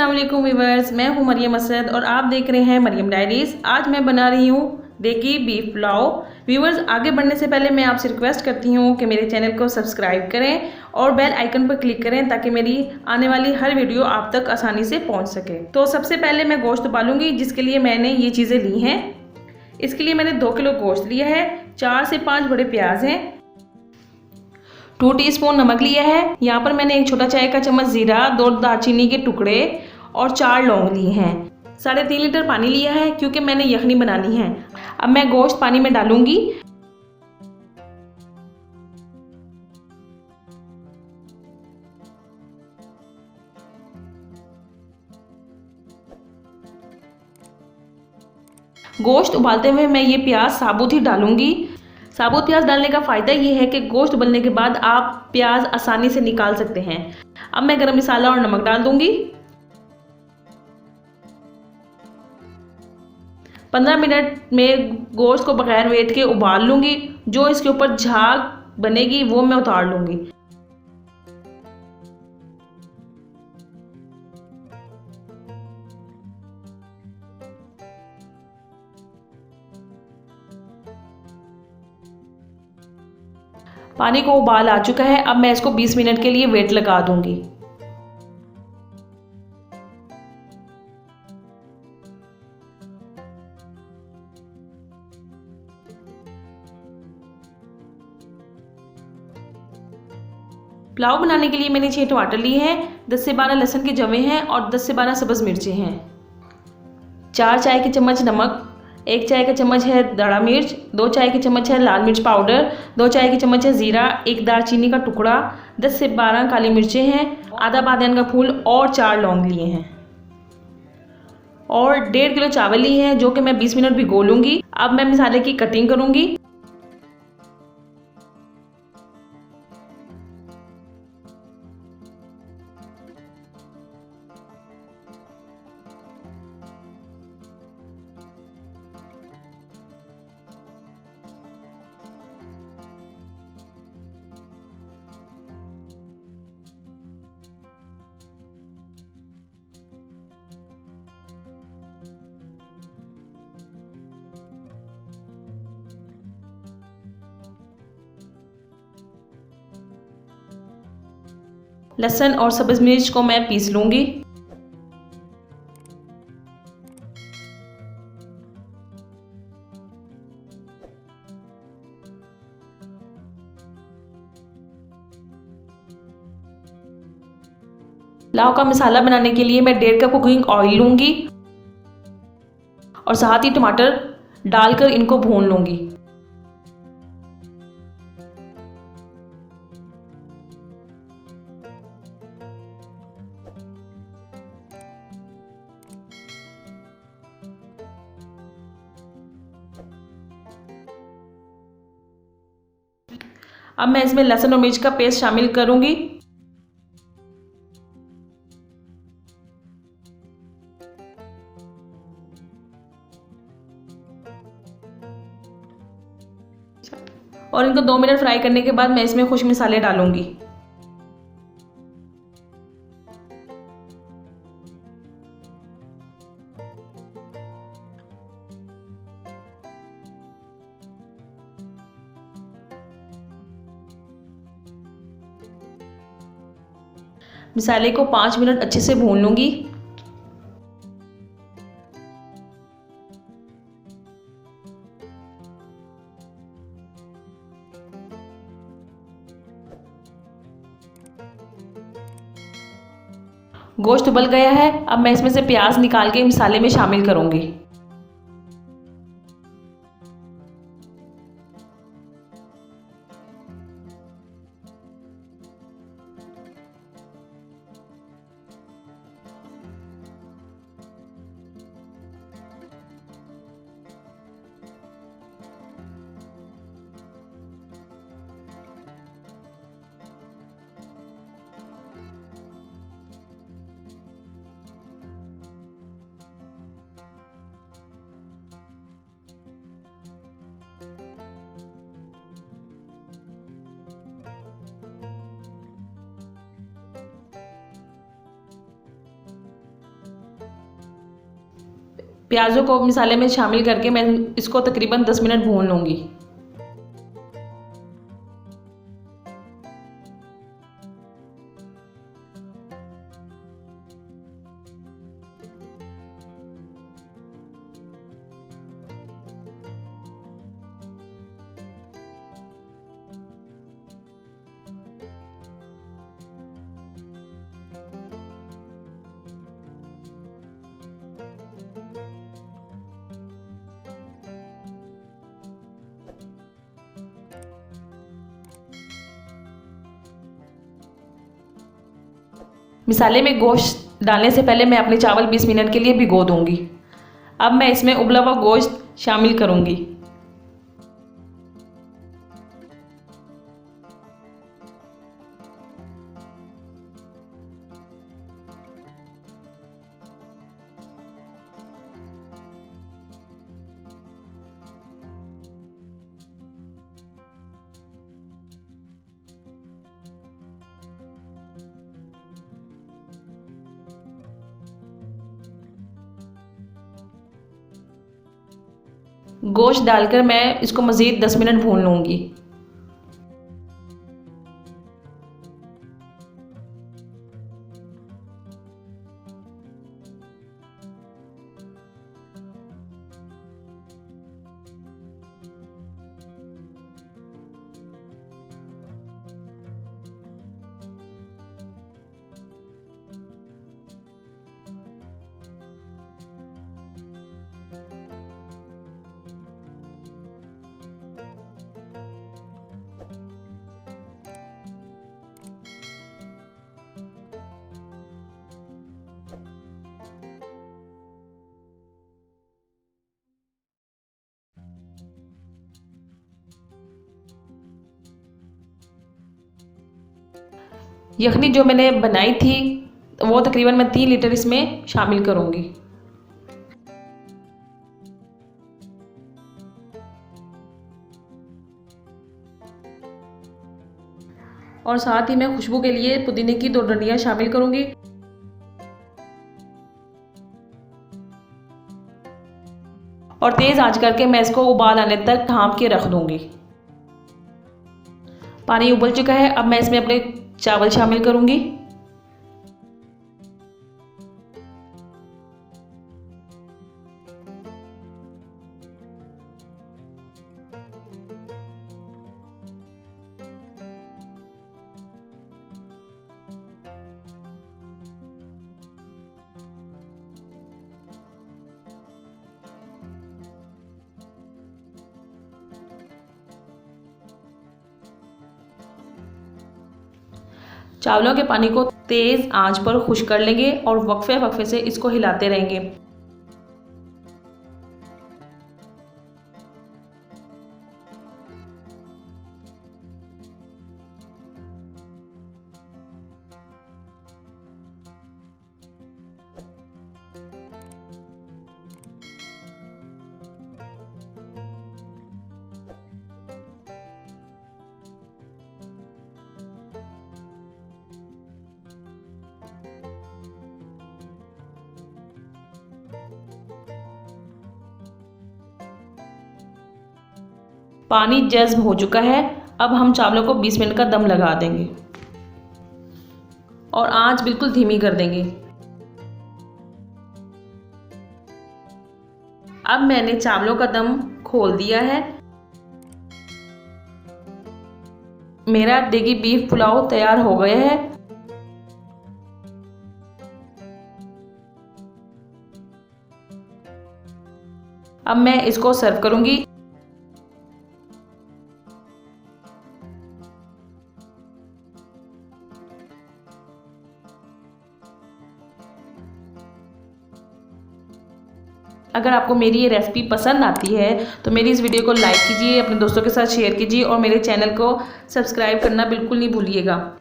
अस्सलाम वालेकुम व्यूअर्स, मैं हूं मरियम असद और आप देख रहे हैं मरियम डायरीज। आज मैं बना रही हूं देगी बीफ पुलाव। व्यूअर्स, आगे बढ़ने से पहले मैं आपसे रिक्वेस्ट करती हूं कि मेरे चैनल को सब्सक्राइब करें और बेल आइकन पर क्लिक करें ताकि मेरी आने वाली हर वीडियो आप तक आसानी से पहुंच सके। तो सबसे पहले मैं गोश्त उबालूंगी, जिसके लिए मैंने ये चीज़ें ली हैं। इसके लिए मैंने 2 किलो गोश्त लिया है, 4 से 5 बड़े प्याज हैं, 2 टीस्पून नमक लिया है। यहाँ पर मैंने 1 छोटा चाय का चम्मच जीरा, 2 दालचीनी के टुकड़े और 4 लौंग लिए हैं। 3.5 लीटर पानी लिया है क्योंकि मैंने यखनी बनानी है। अब मैं गोश्त पानी में डालूंगी। गोश्त उबालते हुए मैं ये प्याज साबुत ही डालूंगी। साबुत प्याज डालने का फ़ायदा ये है कि गोश्त उबलने के बाद आप प्याज आसानी से निकाल सकते हैं। अब मैं गरम मसाला और नमक डाल दूंगी। 15 मिनट में गोश्त को बगैर वेट के उबाल लूंगी। जो इसके ऊपर झाग बनेगी वो मैं उतार लूंगी। पानी को उबाल आ चुका है। अब मैं इसको 20 मिनट के लिए वेट लगा दूंगी। पुलाव बनाने के लिए मैंने 6 टमाटर लिए हैं, 10 से 12 लहसुन के जवे हैं और 10 से 12 सब्ज़ मिर्चें हैं, 4 चाय के चम्मच नमक, 1 चाय का चम्मच है दड़ा मिर्च, 2 चाय के चम्मच है लाल मिर्च पाउडर, 2 चाय के चम्मच है ज़ीरा, 1 दालचीनी का टुकड़ा, 10 से 12 काली मिर्चें हैं, आधा बादियान का फूल और 4 लौंग लिए हैं और 1.5 किलो चावल लिए हैं जो कि मैं 20 मिनट भिगो लूँगी। अब मैं मसाले की कटिंग करूँगी। लहसुन और सब्ज़ मिर्च को मैं पीस लूँगी। पुलाव का मसाला बनाने के लिए मैं 1.5 कप कुकिंग ऑयल लूँगी और साथ ही टमाटर डालकर इनको भून लूँगी। अब मैं इसमें लहसुन और मिर्च का पेस्ट शामिल करूँगी। और इनको 2 मिनट फ्राई करने के बाद मैं इसमें खुश्क मसाले डालूंगी। मसाले को 5 मिनट अच्छे से भून लूंगी। गोश्त उबल गया है। अब मैं इसमें से प्याज निकाल के मसाले में शामिल करूंगी। प्याज़ों को मसाले में शामिल करके मैं इसको तकरीबन 10 मिनट भून लूँगी। मसाले में गोश्त डालने से पहले मैं अपने चावल 20 मिनट के लिए भिगो दूंगी। अब मैं इसमें उबला हुआ गोश्त शामिल करूंगी। गोश्त डालकर मैं इसको मज़ीद 10 मिनट भून लूँगी। यखनी जो मैंने बनाई थी वो तकरीबन मैं 3 लीटर इसमें शामिल करूँगी। और साथ ही मैं खुशबू के लिए पुदीने की 2 डंडियाँ शामिल करूँगी। और तेज़ आंच करके मैं इसको उबाल आने तक ढाँप के रख दूँगी। पानी उबल चुका है, अब मैं इसमें अपने चावल शामिल करूँगी। चावलों के पानी को तेज़ आंच पर खुश्क कर लेंगे और वक्फे से इसको हिलाते रहेंगे। पानी जज़्ब हो चुका है, अब हम चावलों को 20 मिनट का दम लगा देंगे और आंच बिल्कुल धीमी कर देंगे। अब मैंने चावलों का दम खोल दिया है। मेरा देगी बीफ पुलाव तैयार हो गया है। अब मैं इसको सर्व करूंगी। अगर आपको मेरी ये रेसिपी पसंद आती है तो मेरी इस वीडियो को लाइक कीजिए, अपने दोस्तों के साथ शेयर कीजिए और मेरे चैनल को सब्सक्राइब करना बिल्कुल नहीं भूलिएगा।